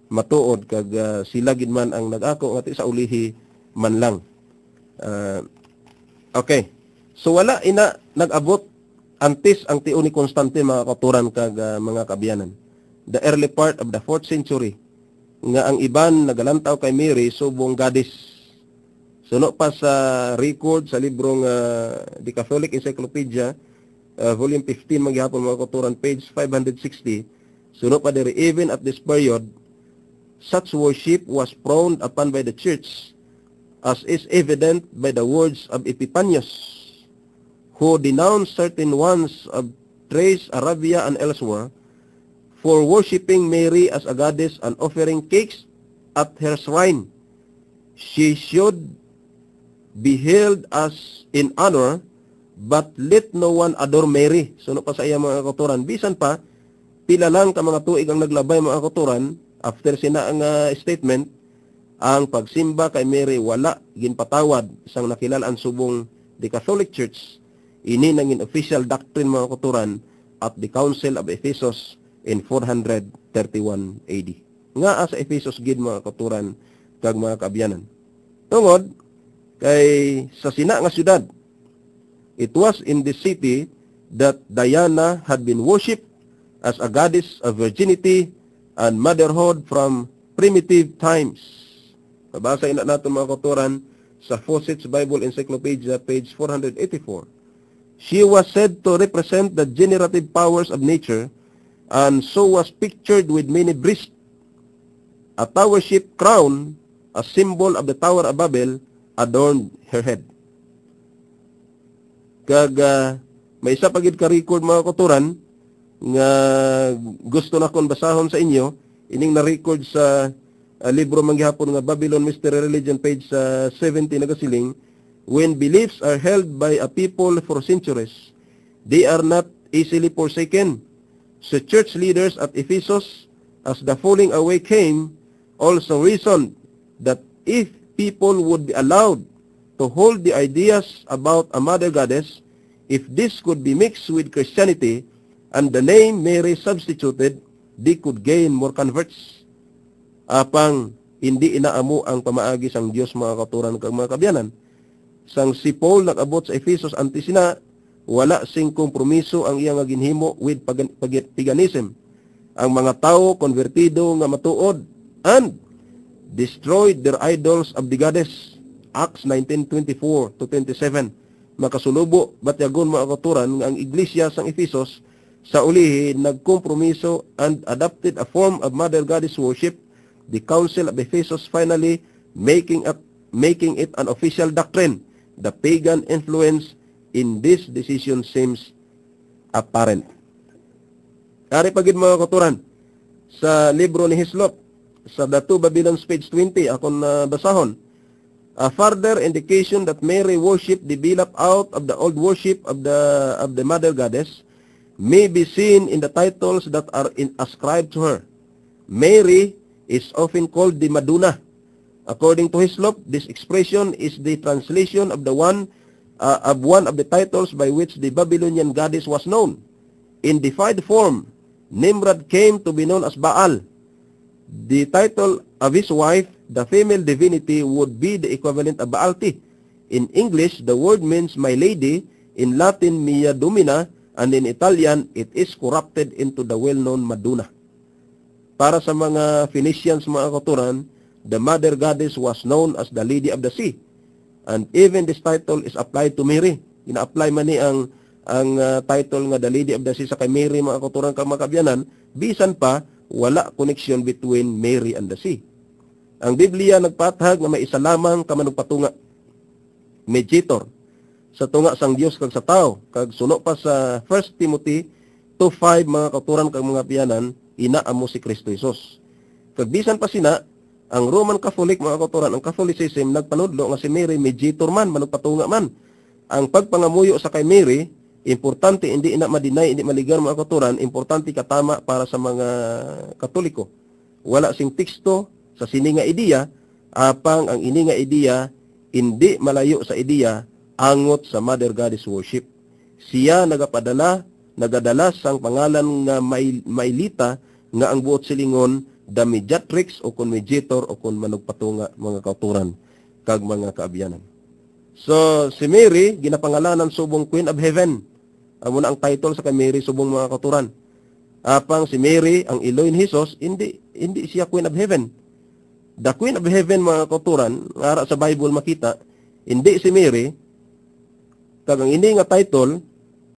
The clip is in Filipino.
matuod kag sila gid man ang nag-ako nga sa ulihi man lang. Okay. So wala ina nag-abot antes ang tiyo ni Constantine mga kauturan kag mga kaabyanan. The early part of the 4th century nga ang iban nagalantaw kay Mary subong goddess. Suno pa sa record sa librong The Catholic Encyclopedia, volume 15 maghapon mga kauturan, page 560. Suno pa diri, even at this period, such worship was frowned upon by the church, as is evident by the words of Epiphanius, who denounced certain ones of Thrace, Arabia, and elsewhere for worshipping Mary as a goddess and offering cakes at her shrine. She should be held as in honor, but let no one adore Mary. Suno pa sa iya mga kauturan. Bisan pa, pila lang ka mga tuig ang naglabay mga kauturan, after sina ang statement, ang pagsimba kay Mary wala ginpatawad sang nakilalaan subong the Catholic Church. Ini nangin official doctrine mga kauturan at the Council of Ephesus in 431 AD. Nga sa Ephesus gid mga kauturan kag mga kaabyanan. Tungod kay sa sina nga syudad, it was in the city that Diana had been worshipped as a goddess of virginity and motherhood from primitive times. Pabasa ina nato mga kauturan sa Fawcett's Bible Encyclopedia, page 484. She was said to represent the generative powers of nature, and so was pictured with many breasts. A tower-shaped crown, a symbol of the Tower of Babel, adorned her head. Kag may isa pagid ka record mga kauturan nga gusto na kong basahon sa inyo, ining na-record sa libro manggihapon nga Babylon Mystery Religion, page 70 nagasiling, when beliefs are held by a people for centuries, they are not easily forsaken. So church leaders at Ephesus, as the falling away came, also reasoned that if people would be allowed to hold the ideas about a mother goddess, if this could be mixed with Christianity and the name Mary substituted, they could gain more converts. Apang hindi inaamo ang pamaagi sang Dios mga kauturan kag mga kabyanan. Sang si Paul nag-abot sa Ephesus anti sina, wala sing kompromiso ang iyang ginhimo with paganism. Ang mga tao konvertido nga matuod and destroyed their idols of the goddess. Acts 19:24 to 27. Makasulubo batyagon mga kauturan nga ang iglesia sang Ephesus sa ulihi nagkompromiso and adopted a form of mother goddess worship. The Council of Ephesus finally making it an official doctrine. The pagan influence in this decision seems apparent. Ari pagid mga kauturan sa libro ni Hislop sa The Two Babylons, page 20 akong basahon. A further indication that Mary worship developed out of the old worship of the mother goddess may be seen in the titles that are ascribed to her. Mary is often called the Madonna. According to Hislop, this expression is the translation of one of the titles by which the Babylonian goddess was known. In deified form, Nimrod came to be known as Baal. The title of his wife, the female divinity, would be the equivalent of Baalti. In English, the word means my lady. In Latin, mia domina. And in Italian, it is corrupted into the well-known Madonna. Para sa mga Phoenicians, mga kauturan, the mother goddess was known as the Lady of the Sea. And even this title is applied to Mary. Ina-apply man ni ang title nga the Lady of the Sea sa kay Mary, mga kauturan kang makabyanan, bisan pa, wala connection between Mary and the sea. Ang Biblia nagpatahag nga may isa lamang ka manugpatunga, mediator, sa tunga sang Dios kag sa tao. Kag suno pa sa 1 Timothy 2:5, mga kauturan kag mga piyanan, inaamo si Kristo Jesus. Kag bisan pa sina, ang Roman Catholic, mga kauturan, ang Catholicism nagpanudlo nga si Mary mediator man, manugpatunga man. Ang pagpangamuyo sa kay Mary, importante, hindi ina madinay, hindi maligar, mga kauturan, importante katama para sa mga Katoliko. Wala sing teksto sa sini nga ideya, apang ang ini nga ideya hindi malayo sa ideya angot sa mother goddess worship. Siya nagadala sang pangalan nga Maylita nga ang buot silingon the mediatrix o kun mediator o kun manugpatunga mga kauturan kag mga kaabyanan. So si Mary ginapangalanan subong Queen of Heaven. Amo na ang title sa kay Mary subong mga kauturan. Apang si Mary ang iloy ni Hesus, hindi siya Queen of Heaven. The Queen of Heaven mga kauturan, nga sa Bible makita, hindi si Mary, kag ang ini nga title